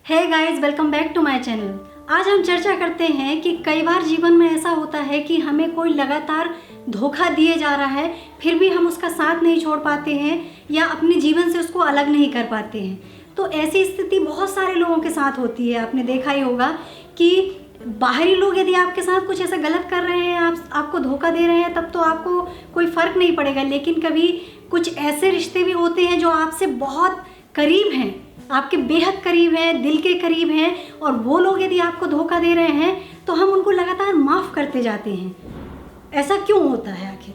Hey guys, welcome back to my channel. आज हम चर्चा करते हैं कि कई बार जीवन में ऐसा होता है कि हमें कोई लगातार धोखा दिए जा रहा है, फिर भी हम उसका साथ नहीं छोड़ पाते हैं या अपने जीवन से उसको अलग नहीं कर पाते हैं। तो ऐसी स्थिति बहुत सारे लोगों के साथ होती है। आपने देखा ही होगा कि बाहरी लोग यदि आपके साथ कुछ ऐसा गलत कर रहे हैं, आपको धोखा दे रहे हैं, तब तो आपको कोई फ़र्क नहीं पड़ेगा। लेकिन कभी कुछ ऐसे रिश्ते भी होते हैं जो आपसे बहुत करीब हैं, आपके बेहद करीब हैं, दिल के करीब हैं, और वो लोग यदि आपको धोखा दे रहे हैं तो हम उनको लगातार माफ़ करते जाते हैं। ऐसा क्यों होता है आखिर?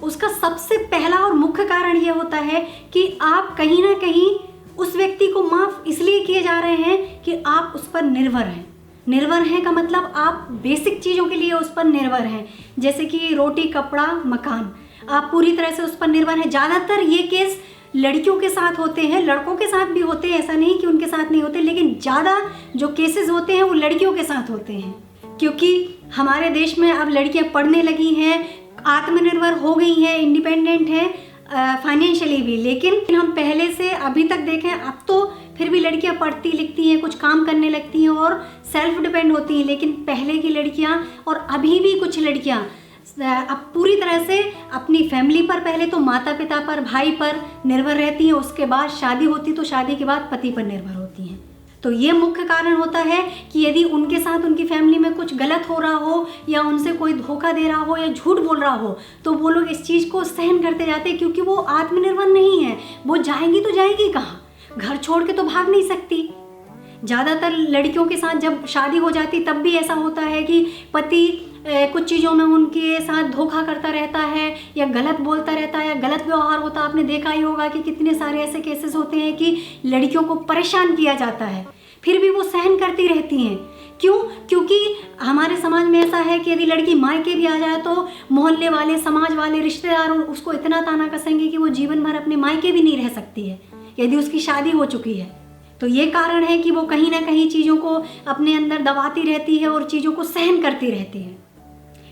उसका सबसे पहला और मुख्य कारण ये होता है कि आप कहीं ना कहीं उस व्यक्ति को माफ़ इसलिए किए जा रहे हैं कि आप उस पर निर्भर हैं। निर्भर हैं का मतलब आप बेसिक चीज़ों के लिए उस पर निर्भर हैं, जैसे कि रोटी, कपड़ा, मकान। आप पूरी तरह से उस पर निर्भर हैं। ज़्यादातर ये केस लड़कियों के साथ होते हैं, लड़कों के साथ भी होते हैं, ऐसा नहीं कि उनके साथ नहीं होते, लेकिन ज़्यादा जो केसेस होते हैं वो लड़कियों के साथ होते हैं। क्योंकि हमारे देश में अब लड़कियां पढ़ने लगी हैं, आत्मनिर्भर हो गई हैं, इंडिपेंडेंट हैं फाइनेंशियली भी। लेकिन हम पहले से अभी तक देखें, अब तो फिर भी लड़कियां पढ़ती लिखती हैं, कुछ काम करने लगती हैं और सेल्फ डिपेंड होती हैं। लेकिन पहले की लड़कियां और अभी भी कुछ लड़कियां अब पूरी तरह से अपनी फैमिली पर, पहले तो माता पिता पर, भाई पर निर्भर रहती हैं। उसके बाद शादी होती तो शादी के बाद पति पर निर्भर होती हैं। तो ये मुख्य कारण होता है कि यदि उनके साथ उनकी फैमिली में कुछ गलत हो रहा हो या उनसे कोई धोखा दे रहा हो या झूठ बोल रहा हो, तो वो लोग इस चीज़ को सहन करते जाते हैं, क्योंकि वो आत्मनिर्भर नहीं है। वो जाएंगी तो जाएगी कहाँ? घर छोड़ के तो भाग नहीं सकती। ज़्यादातर लड़कियों के साथ जब शादी हो जाती तब भी ऐसा होता है कि पति कुछ चीज़ों में उनके साथ धोखा करता रहता है या गलत बोलता रहता है या गलत व्यवहार होता है। आपने देखा ही होगा कि कितने सारे ऐसे केसेस होते हैं कि लड़कियों को परेशान किया जाता है, फिर भी वो सहन करती रहती हैं। क्यों? क्योंकि हमारे समाज में ऐसा है कि यदि लड़की मायके भी आ जाए तो मोहल्ले वाले, समाज वाले, रिश्तेदार उसको इतना ताना कसेंगे कि वो जीवन भर अपने मायके भी नहीं रह सकती है यदि उसकी शादी हो चुकी है। तो ये कारण है कि वो कहीं ना कहीं चीज़ों को अपने अंदर दबाती रहती है और चीज़ों को सहन करती रहती है।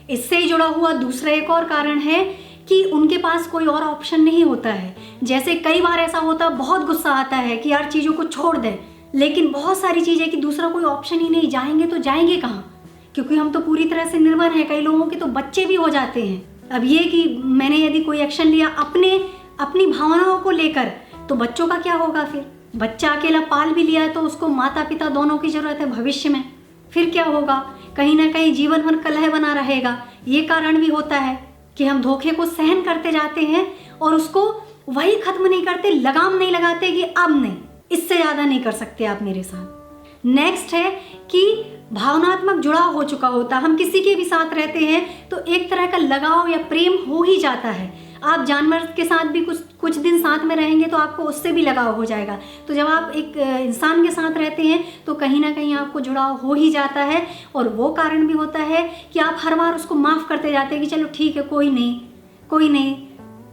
इससे जुड़ा हुआ दूसरा एक और कारण है कि उनके पास कोई और ऑप्शन नहीं होता है। जैसे कई बार ऐसा होता है, बहुत गुस्सा आता है कि यार चीज़ों को छोड़ दें, लेकिन बहुत सारी चीज़ें कि दूसरा कोई ऑप्शन ही नहीं, जाएंगे तो जाएंगे कहाँ? क्योंकि हम तो पूरी तरह से निर्भर हैं। कई लोगों के तो बच्चे भी हो जाते हैं। अब ये कि मैंने यदि कोई एक्शन लिया अपनी भावनाओं को लेकर, तो बच्चों का क्या होगा? फिर बच्चा अकेला पाल भी लिया तो उसको माता पिता दोनों की ज़रूरत है भविष्य में। फिर क्या होगा? कहीं ना कहीं जीवन भर कलह बना रहेगा। ये कारण भी होता है कि हम धोखे को सहन करते जाते हैं और उसको वही खत्म नहीं करते, लगाम नहीं लगाते कि अब नहीं, इससे ज़्यादा नहीं कर सकते आप मेरे साथ। नेक्स्ट है कि भावनात्मक जुड़ाव हो चुका होता है। हम किसी के भी साथ रहते हैं तो एक तरह का लगाव या प्रेम हो ही जाता है। आप जानवर के साथ भी कुछ दिन साथ में रहेंगे तो आपको उससे भी लगाव हो जाएगा। तो जब आप एक इंसान के साथ रहते हैं तो कहीं ना कहीं आपको जुड़ाव हो ही जाता है। और वो कारण भी होता है कि आप हर बार उसको माफ़ करते जाते हैं कि चलो ठीक है, कोई नहीं,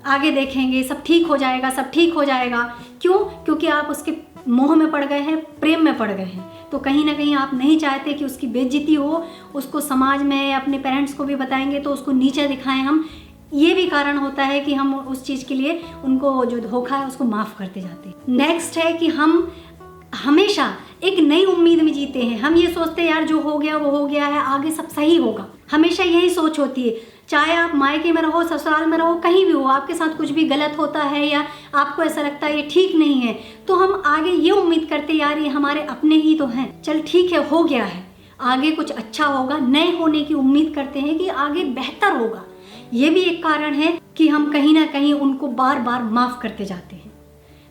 आगे देखेंगे, सब ठीक हो जाएगा, सब ठीक हो जाएगा। क्यों? क्योंकि आप उसके मोह में पड़ गए हैं, प्रेम में पड़ गए हैं। तो कहीं ना कहीं आप नहीं चाहते कि उसकी बेइज्जती हो, उसको समाज में, अपने पेरेंट्स को भी बताएंगे तो उसको नीचा दिखाएं हम। ये भी कारण होता है कि हम उस चीज़ के लिए उनको जो धोखा है उसको माफ़ करते जाते हैं। नेक्स्ट है कि हम हमेशा एक नई उम्मीद में जीते हैं। हम ये सोचते हैं यार जो हो गया वो हो गया है, आगे सब सही होगा। हमेशा यही सोच होती है। चाहे आप मायके में रहो, ससुराल में रहो, कहीं भी हो, आपके साथ कुछ भी गलत होता है या आपको ऐसा लगता है ये ठीक नहीं है, तो हम आगे ये उम्मीद करते हैं यार ये हमारे अपने ही तो हैं, चल ठीक है, हो गया है, आगे कुछ अच्छा होगा। नए होने की उम्मीद करते हैं कि आगे बेहतर होगा। ये भी एक कारण है कि हम कहीं ना कहीं उनको बार बार माफ़ करते जाते हैं।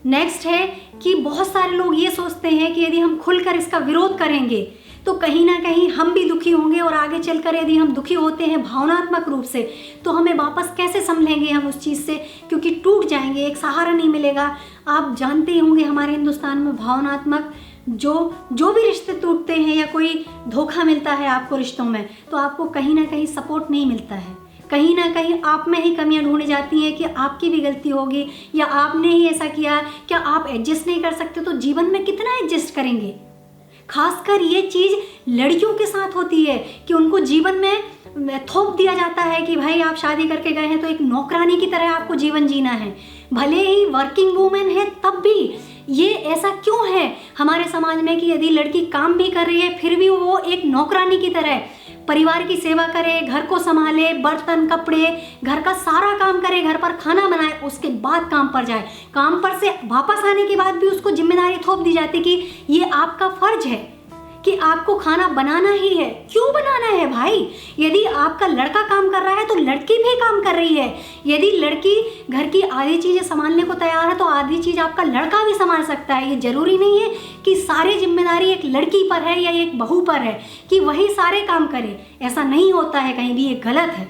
नेक्स्ट है कि बहुत सारे लोग ये सोचते हैं कि यदि हम खुलकर इसका विरोध करेंगे तो कहीं ना कहीं हम भी दुखी होंगे, और आगे चलकर यदि हम दुखी होते हैं भावनात्मक रूप से तो हमें वापस कैसे संभलेंगे हम उस चीज़ से, क्योंकि टूट जाएंगे, एक सहारा नहीं मिलेगा। आप जानते ही होंगे हमारे हिंदुस्तान में भावनात्मक जो भी रिश्ते टूटते हैं या कोई धोखा मिलता है आपको रिश्तों में, तो आपको कहीं ना कहीं सपोर्ट नहीं मिलता है। कहीं ना कहीं आप में ही कमियां ढूंढी जाती हैं कि आपकी भी गलती होगी या आपने ही ऐसा किया। क्या आप एडजस्ट नहीं कर सकते? तो जीवन में कितना एडजस्ट करेंगे? खासकर ये चीज़ लड़कियों के साथ होती है कि उनको जीवन में थोप दिया जाता है कि भाई आप शादी करके गए हैं तो एक नौकरानी की तरह आपको जीवन जीना है। भले ही वर्किंग वूमेन है तब भी ये ऐसा क्यों है हमारे समाज में कि यदि लड़की काम भी कर रही है फिर भी वो एक नौकरानी की तरह परिवार की सेवा करे, घर को संभाले, बर्तन कपड़े घर का सारा काम करे, घर पर खाना बनाए, उसके बाद काम पर जाए। काम पर से वापस आने के बाद भी उसको जिम्मेदारी थोप दी जाती कि ये आपका फर्ज है कि आपको खाना बनाना ही है। क्यों बनाना है भाई? यदि आपका लड़का काम कर रहा है तो लड़की भी काम कर रही है। यदि लड़की घर की आधी चीज़ें संभालने को तैयार है तो आधी चीज़ आपका लड़का भी संभाल सकता है। ये जरूरी नहीं है कि सारी जिम्मेदारी एक लड़की पर है या एक बहू पर है कि वही सारे काम करे। ऐसा नहीं होता है, कहीं भी ये गलत है।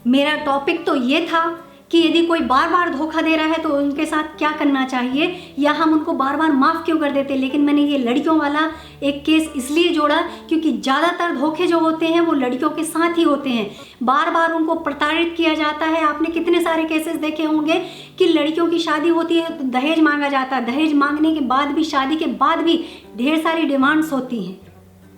मेरा टॉपिक तो ये था कि यदि कोई बार बार धोखा दे रहा है तो उनके साथ क्या करना चाहिए या हम उनको बार बार माफ़ क्यों कर देते। लेकिन मैंने ये लड़कियों वाला एक केस इसलिए जोड़ा क्योंकि ज़्यादातर धोखे जो होते हैं वो लड़कियों के साथ ही होते हैं। बार बार उनको प्रताड़ित किया जाता है। आपने कितने सारे केसेस देखे होंगे कि लड़कियों की शादी होती है तो दहेज मांगा जाता है। दहेज मांगने के बाद भी, शादी के बाद भी ढेर सारी डिमांड्स होती हैं।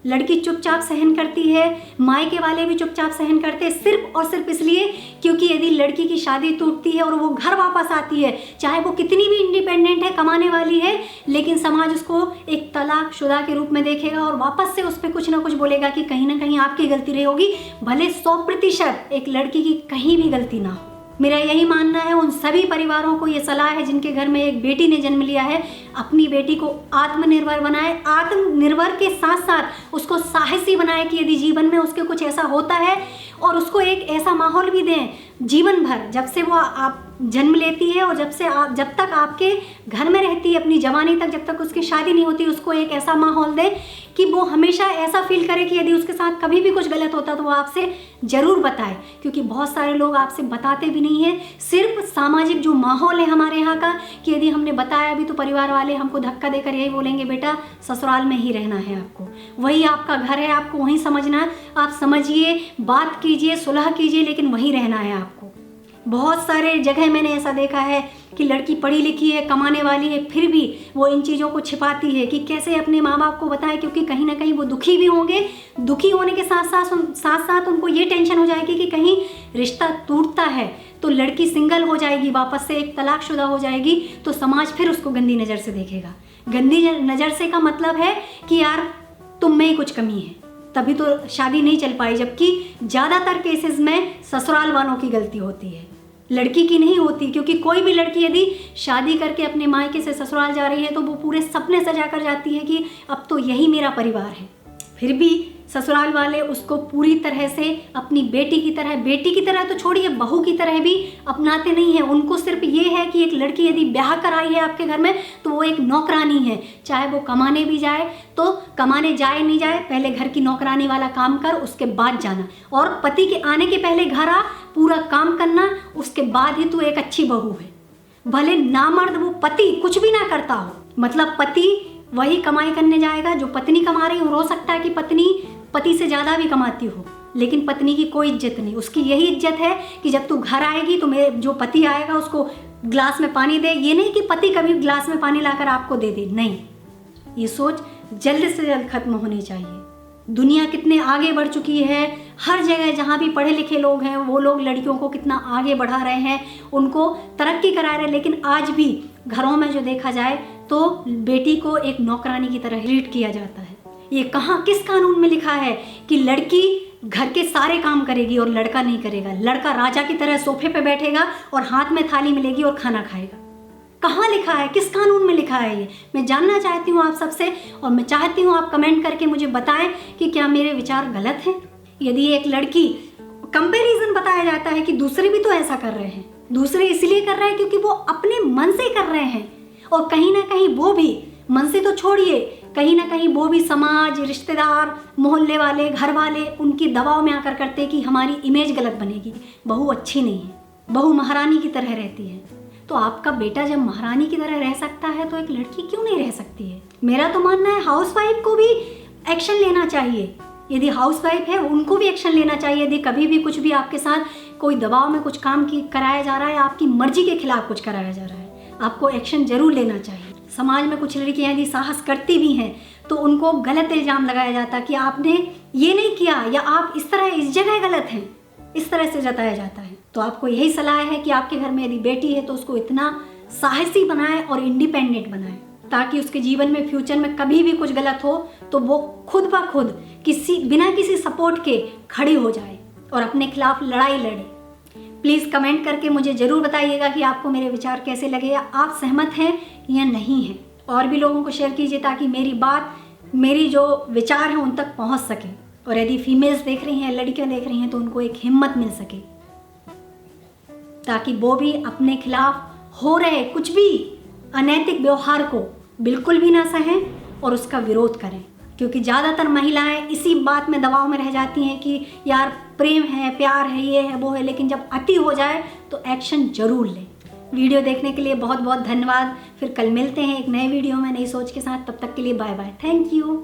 लड़की चुपचाप सहन करती है, मायके वाले भी चुपचाप सहन करते हैं, सिर्फ और सिर्फ इसलिए क्योंकि यदि लड़की की शादी टूटती है और वो घर वापस आती है, चाहे वो कितनी भी इंडिपेंडेंट है, कमाने वाली है, लेकिन समाज उसको एक तलाकशुदा के रूप में देखेगा और वापस से उस पर कुछ ना कुछ बोलेगा कि कहीं ना कहीं आपकी गलती रही होगी, भले 100% एक लड़की की कहीं भी गलती ना हो। मेरा यही मानना है, उन सभी परिवारों को ये सलाह है जिनके घर में एक बेटी ने जन्म लिया है, अपनी बेटी को आत्मनिर्भर बनाए। आत्मनिर्भर के साथ साथ उसको साहसी बनाए कि यदि जीवन में उसके कुछ ऐसा होता है और उसको एक ऐसा माहौल भी दें जीवन भर, जब से वो आप जन्म लेती है और जब तक आपके घर में रहती है, अपनी जवानी तक, जब तक उसकी शादी नहीं होती, उसको एक ऐसा माहौल दें कि वो हमेशा ऐसा फील करे कि यदि उसके साथ कभी भी कुछ गलत होता तो वो आपसे ज़रूर बताए। क्योंकि बहुत सारे लोग आपसे बताते भी नहीं हैं। सिर्फ सामाजिक जो माहौल है हमारे यहाँ का कि यदि हमने बताया भी तो परिवार वाले हमको धक्का देकर यही बोलेंगे, बेटा ससुराल में ही रहना है आपको, वही आपका घर है, आपको वहीं समझना है, आप समझिए, बात कीजिए, सुलह कीजिए, लेकिन वहीं रहना है आपको। बहुत सारे जगह मैंने ऐसा देखा है कि लड़की पढ़ी लिखी है, कमाने वाली है, फिर भी वो इन चीज़ों को छिपाती है कि कैसे अपने माँ बाप को बताए, क्योंकि कहीं ना कहीं वो दुखी भी होंगे। दुखी होने के साथ साथ उनको ये टेंशन हो जाएगी कि कहीं रिश्ता टूटता है तो लड़की सिंगल हो जाएगी, वापस से एक तलाकशुदा हो जाएगी, तो समाज फिर उसको गंदी नज़र से देखेगा। गंदी नज़र से का मतलब है कि यार तुम में ही कुछ कमी है, तभी तो शादी नहीं चल पाई। जबकि ज़्यादातर केसेस में ससुराल वालों की गलती होती है, लड़की की नहीं होती। क्योंकि कोई भी लड़की यदि शादी करके अपने मायके से ससुराल जा रही है तो वो पूरे सपने सजा कर जाती है कि अब तो यही मेरा परिवार है। फिर भी ससुराल वाले उसको पूरी तरह से अपनी बेटी की तरह तो छोड़िए, बहू की तरह भी अपनाते नहीं हैं। उनको सिर्फ ये है कि एक लड़की यदि ब्याह कराई है आपके घर में तो वो एक नौकरानी है, चाहे वो कमाने भी जाए तो कमाने जाए नहीं जाए, पहले घर की नौकरानी वाला काम कर, उसके बाद जाना, और पति के आने के पहले घर आ, पूरा काम करना, उसके बाद ही तू एक अच्छी बहू है। भले नामर्द वो पति कुछ भी ना करता हो, मतलब पति वही कमाई करने जाएगा जो पत्नी कमा रही हो सकता है कि पत्नी पति से ज़्यादा भी कमाती हो, लेकिन पत्नी की कोई इज्जत नहीं। उसकी यही इज्जत है कि जब तू घर आएगी तो मेरे जो पति आएगा उसको ग्लास में पानी दे। ये नहीं कि पति कभी ग्लास में पानी लाकर आपको दे दे, नहीं। ये सोच जल्द से जल्द खत्म होनी चाहिए। दुनिया कितने आगे बढ़ चुकी है, हर जगह जहाँ भी पढ़े लिखे लोग हैं वो लोग लड़कियों को कितना आगे बढ़ा रहे हैं, उनको तरक्की करा रहे हैं। लेकिन आज भी घरों में जो देखा जाए तो बेटी को एक नौकरानी की तरह ट्रीट किया जाता है। ये कहाँ, किस कानून में लिखा है कि लड़की घर के सारे काम करेगी और लड़का नहीं करेगा? लड़का राजा की तरह सोफे पे बैठेगा और हाथ में थाली मिलेगी और खाना खाएगा। कहाँ लिखा है, किस कानून में लिखा है? ये मैं जानना चाहती हूँ आप सबसे, और मैं चाहती हूँ आप कमेंट करके मुझे बताएं कि क्या मेरे विचार गलत हैं। यदि एक लड़की, कंपैरिजन बताया जाता है कि दूसरे भी तो ऐसा कर रहे हैं, दूसरे इसलिए कर रहे हैं क्योंकि वो अपने मन से कर रहे हैं, और कहीं ना कहीं वो भी, मन से तो छोड़िए, कहीं ना कहीं वो भी समाज, रिश्तेदार, मोहल्ले वाले, घर वाले उनकी दबाव में आकर करते कि हमारी इमेज गलत बनेगी, बहू अच्छी नहीं है, बहू महारानी की तरह रहती है। तो आपका बेटा जब महारानी की तरह रह सकता है तो एक लड़की क्यों नहीं रह सकती है? मेरा तो मानना है हाउसवाइफ को भी एक्शन लेना चाहिए। यदि हाउसवाइफ है उनको भी एक्शन लेना चाहिए। यदि कभी भी कुछ भी आपके साथ कोई दबाव में कुछ काम कराया जा रहा है, आपकी मर्जी के खिलाफ कुछ कराया जा रहा है, आपको एक्शन जरूर लेना चाहिए। समाज में कुछ लड़कियां यदि साहस करती भी हैं तो उनको गलत इल्ज़ाम लगाया जाता कि आपने ये नहीं किया, या आप इस तरह इस जगह गलत हैं, इस तरह से जताया जाता है। तो आपको यही सलाह है कि आपके घर में यदि बेटी है तो उसको इतना साहसी बनाए और इंडिपेंडेंट बनाए। ताकि उसके जीवन में फ्यूचर में कभी भी कुछ गलत हो तो वो खुद ब खुद बिना किसी सपोर्ट के खड़ी हो जाए और अपने खिलाफ लड़ाई लड़े। प्लीज़ कमेंट करके मुझे ज़रूर बताइएगा कि आपको मेरे विचार कैसे लगे, या आप सहमत हैं या नहीं हैं। और भी लोगों को शेयर कीजिए ताकि मेरी जो विचार हैं उन तक पहुंच सके। और यदि फीमेल्स देख रही हैं, लड़कियां देख रही हैं, तो उनको एक हिम्मत मिल सके ताकि वो भी अपने खिलाफ हो रहे कुछ भी अनैतिक व्यवहार को बिल्कुल भी ना सहें और उसका विरोध करें। क्योंकि ज़्यादातर महिलाएं इसी बात में दबाव में रह जाती हैं कि यार प्रेम है, प्यार है, ये है, वो है, लेकिन जब अति हो जाए तो एक्शन जरूर लें। वीडियो देखने के लिए बहुत बहुत धन्यवाद। फिर कल मिलते हैं एक नए वीडियो में नई सोच के साथ। तब तक के लिए बाय बाय। Thank you.